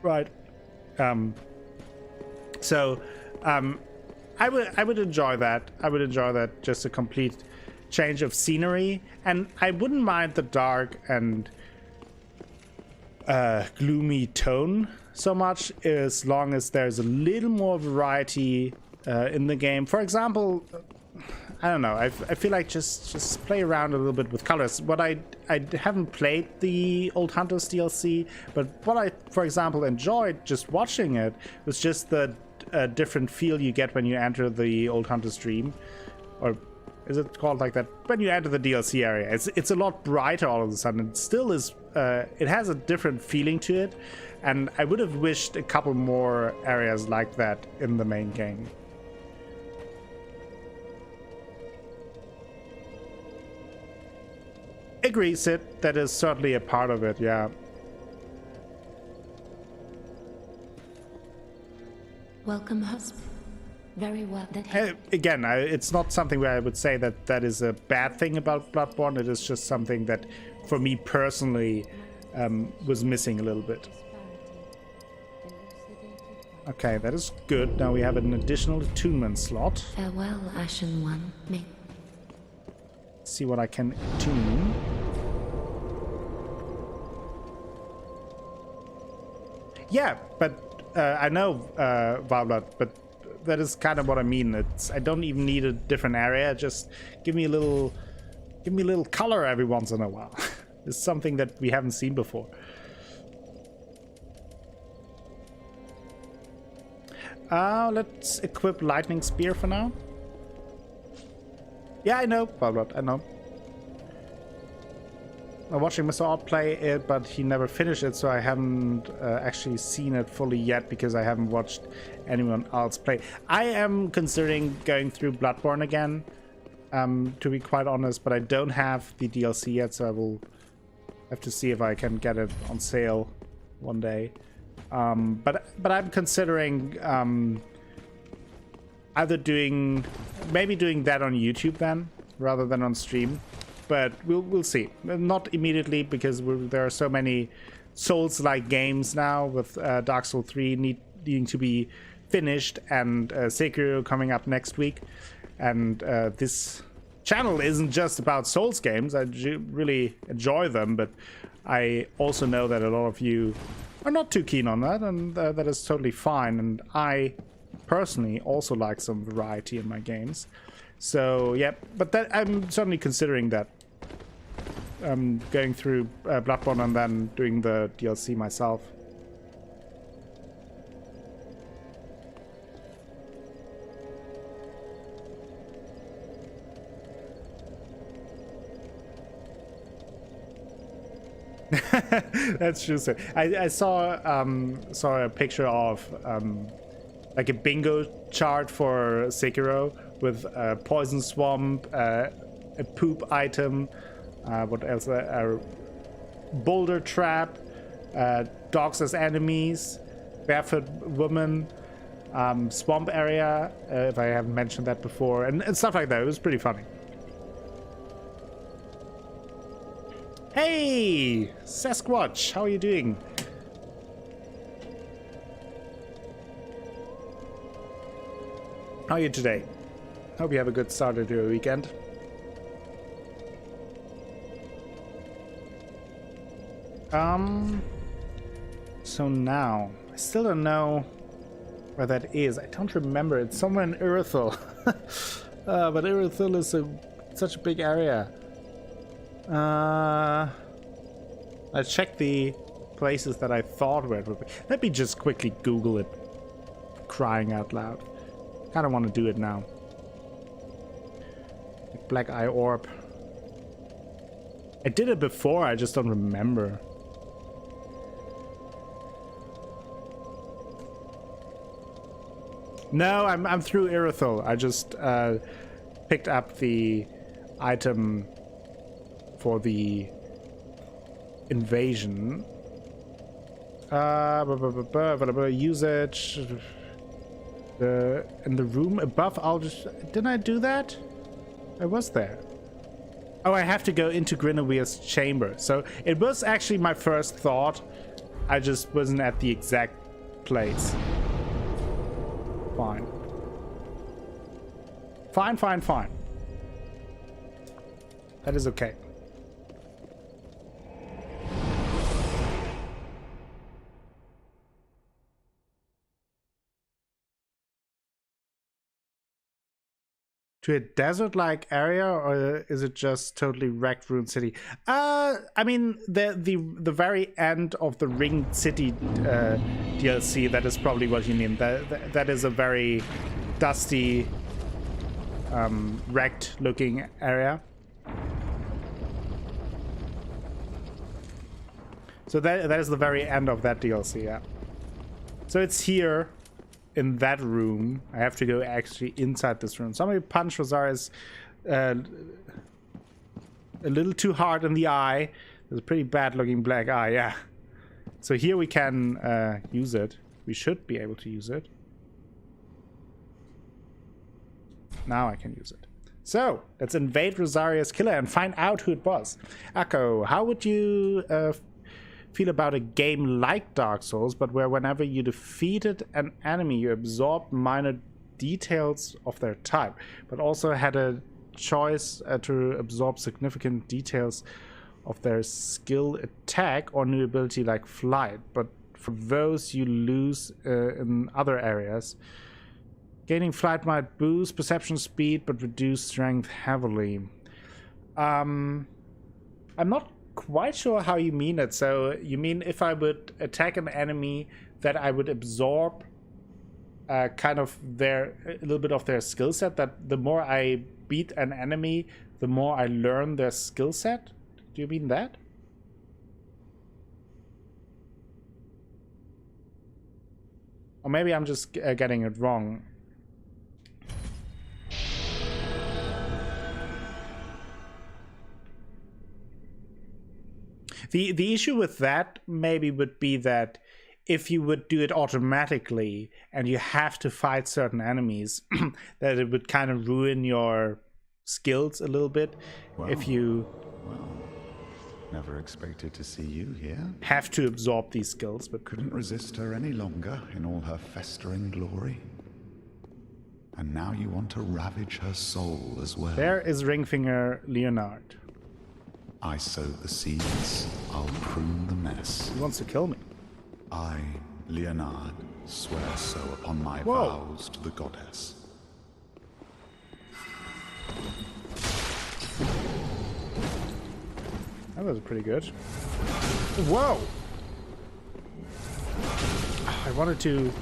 Right. I would enjoy that. I would enjoy that, just a complete change of scenery. And I wouldn't mind the dark and gloomy tone so much, as long as there's a little more variety in the game. For example, I don't know, I feel like just play around a little bit with colors. What I haven't played the Old Hunters DLC, but what I, for example, enjoyed just watching it was just the different feel you get when you enter the Old Hunter's Dream, or is it called like that? When you enter the DLC area, it's a lot brighter all of a sudden. It still is. It has a different feeling to it, and I would have wished a couple more areas like that in the main game. Agree, Sid. That is certainly a part of it. Yeah. Welcome, husband. Very well. Again, it's not something where I would say that that is a bad thing about Bloodborne. It is just something that, for me personally, was missing a little bit. Okay, that is good. Now we have an additional attunement slot. Farewell, Ashen One. See what I can attune. Yeah, but I know, Valblood, but that is kind of what I mean. I don't even need a different area. Just give me a little color every once in a while. It's something that we haven't seen before. Let's equip Lightning Spear for now. Yeah, I know, Valblood, I know. I'm watching Mr. Odd play it, but he never finished it, so I haven't actually seen it fully yet because I haven't watched anyone else play. I am considering going through Bloodborne again, to be quite honest, but I don't have the DLC yet, so I will have to see if I can get it on sale one day. But I'm considering either maybe doing that on YouTube then, rather than on stream. But we'll see. Not immediately, because there are so many Souls-like games now, with Dark Souls 3 needing to be finished, and Sekiro coming up next week. And this channel isn't just about Souls games. I really enjoy them, but I also know that a lot of you are not too keen on that, and that is totally fine. And I personally also like some variety in my games. So yeah, but that I'm certainly considering that. Going through Bloodborne and then doing the DLC myself. That's true, sir. I saw a picture of like a bingo chart for Sekiro with a poison swamp, a poop item, what else? A boulder trap, dogs as enemies, barefoot woman, swamp area, if I haven't mentioned that before, and stuff like that. It was pretty funny. Hey, Sasquatch, how are you doing? How are you today? Hope you have a good start to your weekend. So now, I still don't know where that is. I don't remember. It's somewhere in Irithyll. But Irithyll is such a big area. Let's check the places that I thought where it would be. Let me just quickly Google it. Crying out loud. Kind of want to do it now. Black Eye Orb. I did it before, I just don't remember. No, I'm through Irithyll. I just picked up the item for the invasion. Usage. In the room above, I'll just... Didn't I do that? I was there. Oh, I have to go into Guinevere's chamber. So it was actually my first thought. I just wasn't at the exact place. Fine. Fine. That is okay. To a desert-like area, or is it just totally wrecked ruined city? I mean, the very end of the Ringed City DLC. That is probably what you mean. That is a very dusty, wrecked-looking area. So that is the very end of that DLC. Yeah. So it's here. In that room, I have to go actually inside this room. Somebody punched Rosaria's a little too hard in the eye. There's a pretty bad looking black eye, yeah. So here we can use it. We should be able to use it. Now I can use it. So, let's invade Rosaria's killer and find out who it was. Akko, how would you feel about a game like Dark Souls, but where whenever you defeated an enemy, you absorbed minor details of their type, but also had a choice to absorb significant details of their skill, attack, or new ability like flight, but for those you lose in other areas. Gaining flight might boost perception speed, but reduce strength heavily. I'm not quite sure how you mean it. So you mean if I would attack an enemy that I would absorb kind of a little bit of their skill set, that the more I beat an enemy, the more I learn their skill set? Do you mean that? Or maybe I'm just getting it wrong. The issue with that maybe would be that if you would do it automatically and you have to fight certain enemies, that it would kind of ruin your skills a little bit. Well, if you never expected to see you here. Have to absorb these skills, but Couldn't resist her any longer in all her festering glory. And now you want to ravage her soul as well. there is Ringfinger Leonard. I sow the seeds, I'll prune the mess. He wants to kill me. I, Leonard, swear so upon my Whoa. vows to the goddess. That was pretty good. Whoa! I wanted to...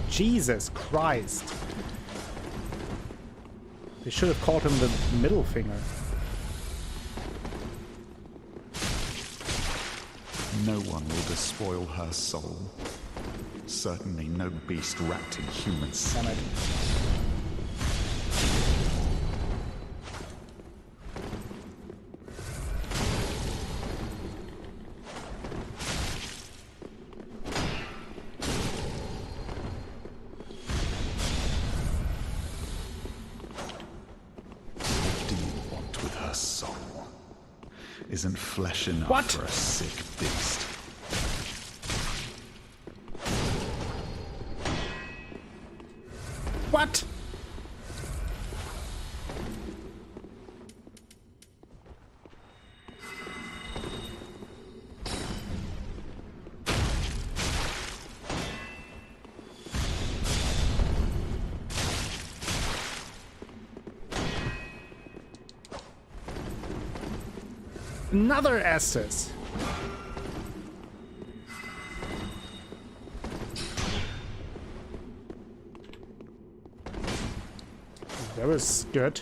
Jesus Christ. They should have called him the middle finger. No one will despoil her soul. Certainly no beast wrapped in human skin. Damn it. What do you want with her soul? Isn't flesh enough What? for a sick beast? What? Another Estes. That was good.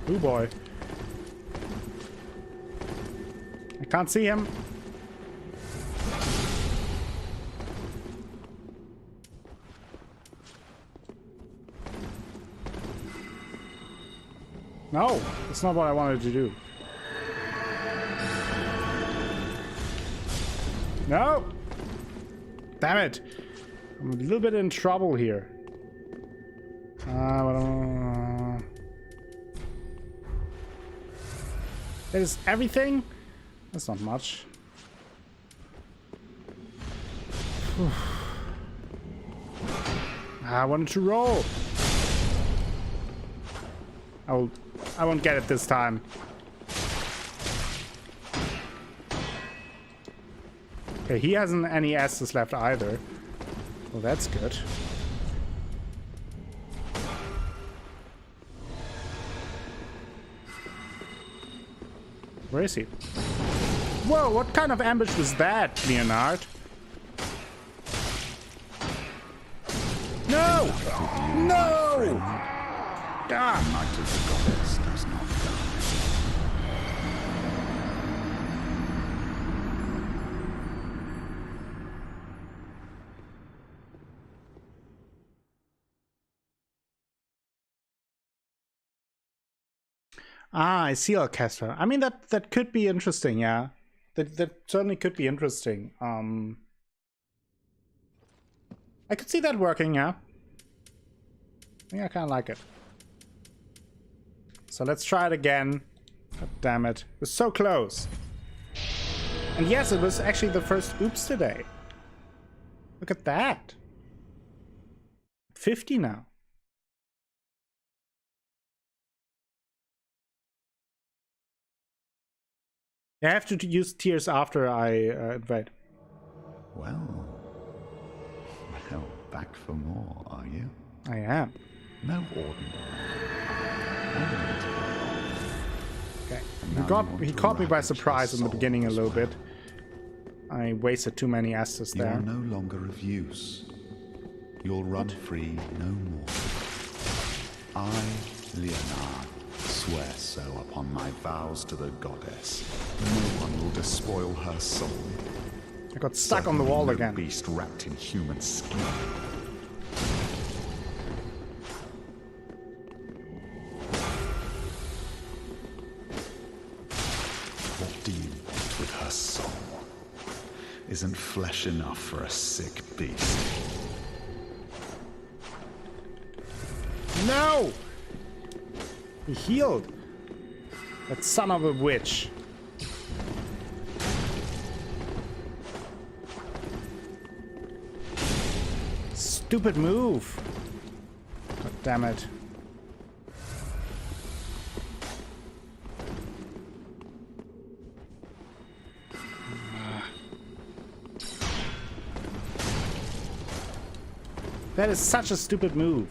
Oh boy. I can't see him. No, that's not what I wanted to do. No! Damn it! I'm a little bit in trouble here. That is everything? That's not much. I wanted to roll. I won't get it this time. Okay, he hasn't any S's left either. Well, that's good. Where is he? Whoa, what kind of ambush was that, Leonard? No! No! Ah. Might of the goddess does not die. Ah, I see orchestra. I mean, that could be interesting, yeah. That certainly could be interesting. I could see that working, yeah. I think I kind of like it. So let's try it again. God damn it. It was so close. And yes, it was actually the first oops today. Look at that. 50 now. I have to use tears after I invade. Well, back for more, are you? I am. No ordinary. Okay. He caught me by surprise in the beginning a little bit. I wasted too many Estus there. You are no longer of use. You'll run free no more. I, Leonard, swear so upon my vows to the goddess. No one will despoil her soul. I got stuck on the wall no again. Beast wrapped in human skin. What do you want with her soul? Isn't flesh enough for a sick beast? No! He healed. That son of a witch. Stupid move. God damn it. That is such a stupid move.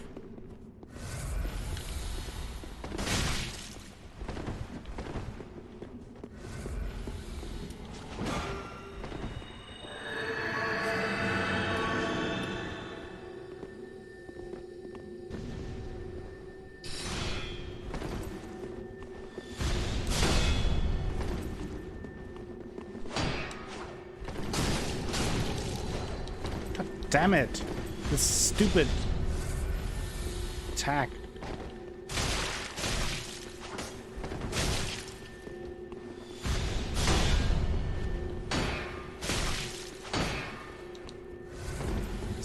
Damn it! This stupid attack.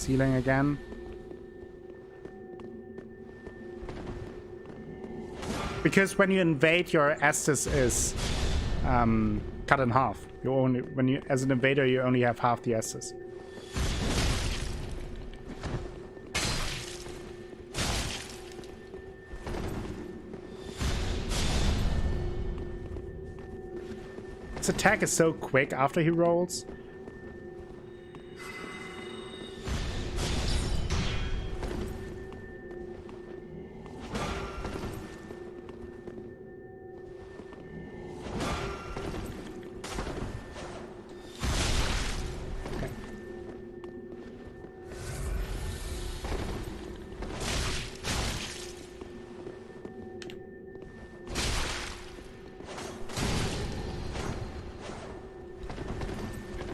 Healing again. Because when you invade, your Estus is cut in half. You only, when you, as an invader, you only have half the Estus. Its attack is so quick after he rolls.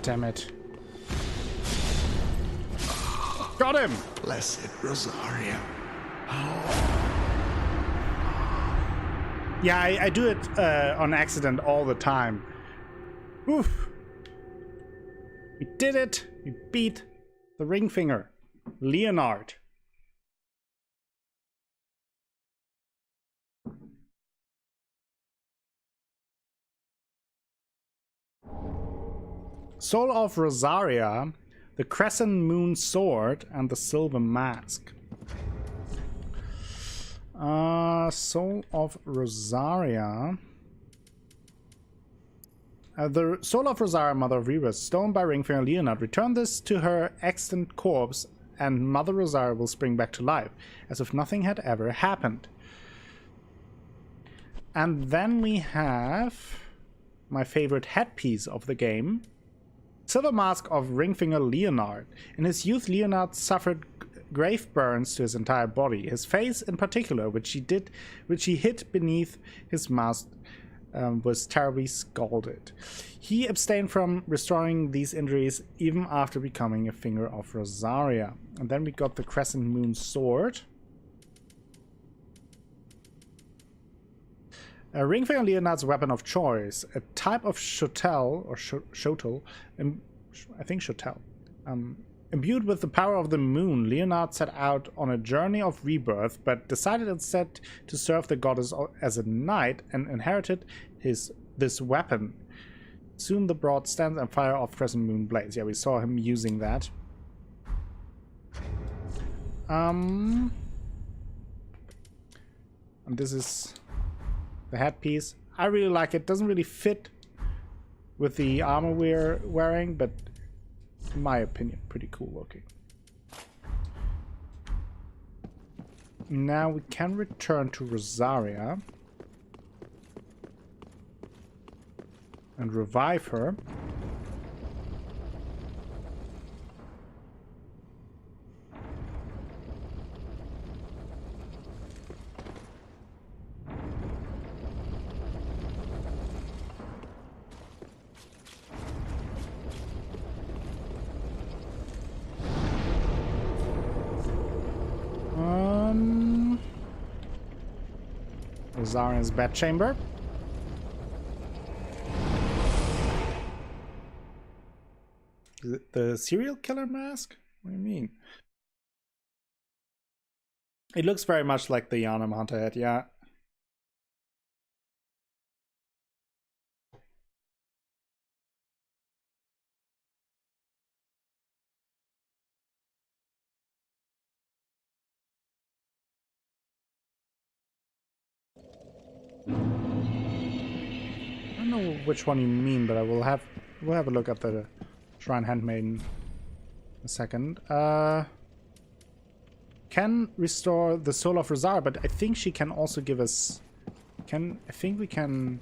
Damn it. Got him! Blessed Rosaria. Yeah, I do it on accident all the time. Oof. We did it! We beat the ring finger. Leonard. Soul of Rosaria, the Crescent Moon Sword, and the Silver Mask. Soul of Rosaria. The Soul of Rosaria, Mother of Rebirth, stolen by Ringfinger Leonard. Return this to her extant corpse, and Mother Rosaria will spring back to life, as if nothing had ever happened. And then we have my favorite headpiece of the game. Silver Mask of Ringfinger Leonard. In his youth, Leonard suffered grave burns to his entire body. His face, in particular, which he hid beneath his mask, was terribly scalded. He abstained from restoring these injuries even after becoming a Finger of Rosaria. And then we got the Crescent Moon Sword. Ringfinger Leonard's weapon of choice, a type of shotel, or shotel, I think shotel. Imbued with the power of the moon, Leonard set out on a journey of rebirth, but decided instead to serve the goddess as a knight and inherited this weapon. Soon the broad stance and fire of Crescent Moon blades. Yeah, we saw him using that. And this is the headpiece. I really like it. Doesn't really fit with the armor we're wearing, but in my opinion, pretty cool looking. Now we can return to Rosaria and revive her. Rosaria's bedchamber. Is it the serial killer mask? What do you mean? It looks very much like the Yharnam Hunter head, yeah. I don't know which one you mean, but we'll have a look at the Shrine Handmaiden in a second. Can restore the soul of Rosaria, but I think she can also give us. I think we can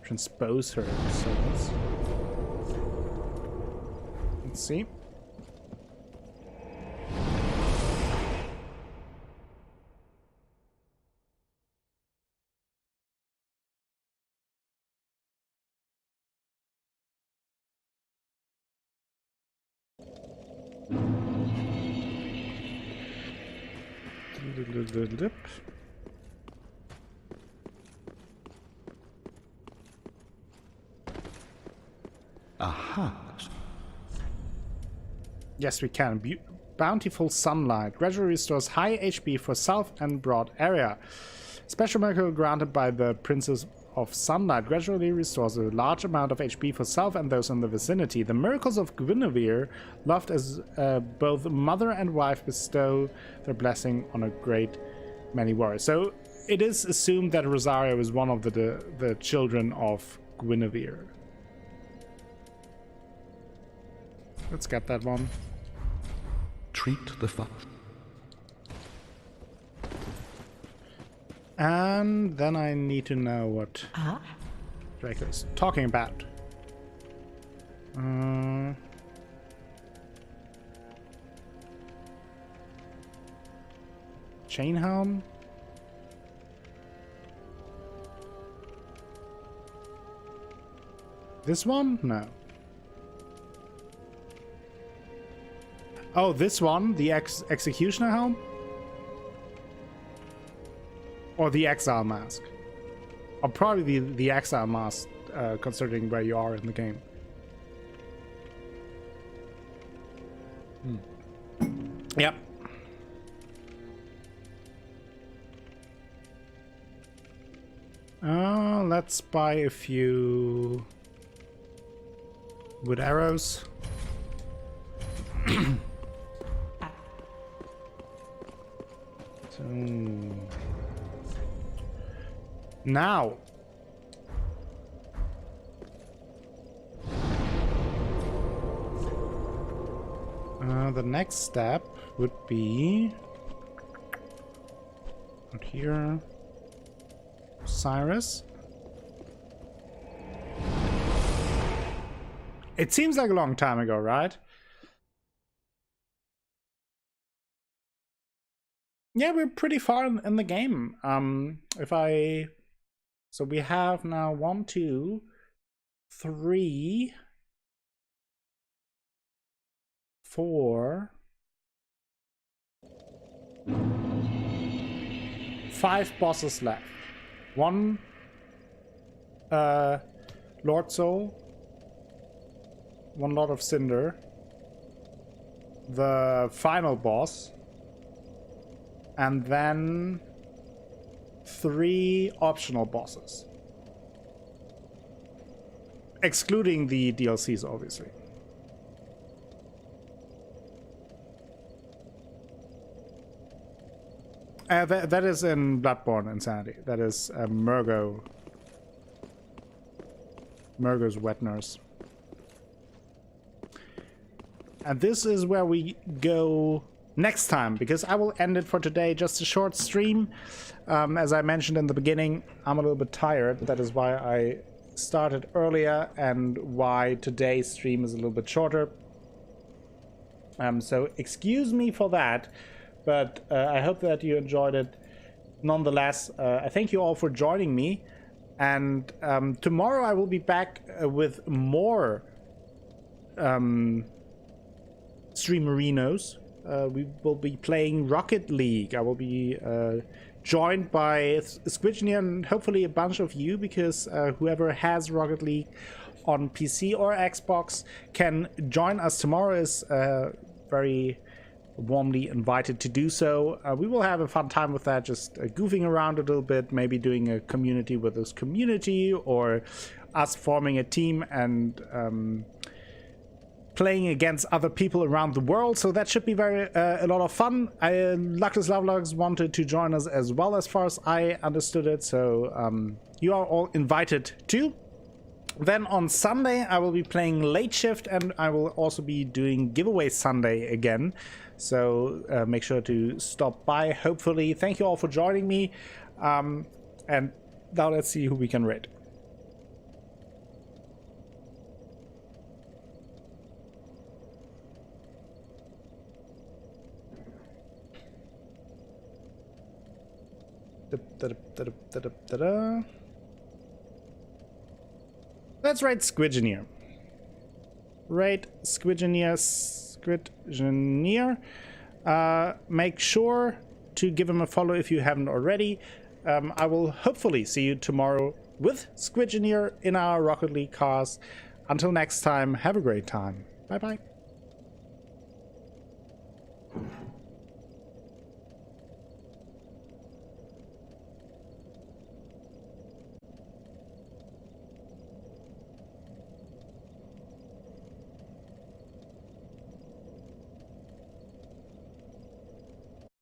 transpose her souls. Let's see. Aha. Yes, we can. Bountiful Sunlight gradually restores high HP for self and broad area. Special miracle granted by the Princess of Sunlight gradually restores a large amount of HP for self and those in the vicinity. The miracles of Guinevere, loved as both mother and wife, bestow their blessing on a great many warriors. So it is assumed that Rosaria was one of the children of Guinevere. Let's get that one. Treat the fun. And then I need to know what Draco's talking about. Chain helm? This one? No. Oh, this one? The executioner helm? Or the exile mask? Or probably the exile mask, considering where you are in the game. Yep. Let's buy a few wood arrows. So now the next step would be out here. Cyrus. It seems like a long time ago, right? Yeah, we're pretty far in the game. So we have now 1, 2, 3, 4, 5 bosses left. 1 Lord Soul, 1 Lord of Cinder, the final boss, and then 3 optional bosses. Excluding the DLCs, obviously. That is in Bloodborne Insanity. That is Murgo's wet nurse. And this is where we go next time, because I will end it for today. Just a short stream. As I mentioned in the beginning, I'm a little bit tired. That is why I started earlier and why today's stream is a little bit shorter. So excuse me for that. But I hope that you enjoyed it. Nonetheless, I thank you all for joining me. And tomorrow I will be back with more Streamerinos. We will be playing Rocket League. I will be joined by Squidgenier and hopefully a bunch of you, because whoever has Rocket League on PC or Xbox can join us tomorrow. Is very warmly invited to do so. We will have a fun time with that, just goofing around a little bit, maybe doing a community with this community, or us forming a team and playing against other people around the world. So that should be a lot of fun. Luckless Lovelogs wanted to join us as well, as far as I understood it, so you are all invited too. Then on Sunday I will be playing Late Shift, and I will also be doing Giveaway Sunday again. So make sure to stop by, hopefully. Thank you all for joining me. And now let's see who we can raid. Let's raid Squidgenier. Raid Squidgenier. Make sure to give him a follow if you haven't already. I will hopefully see you tomorrow with Squidgenier in our Rocket League cast. Until next time, have a great time. Bye bye.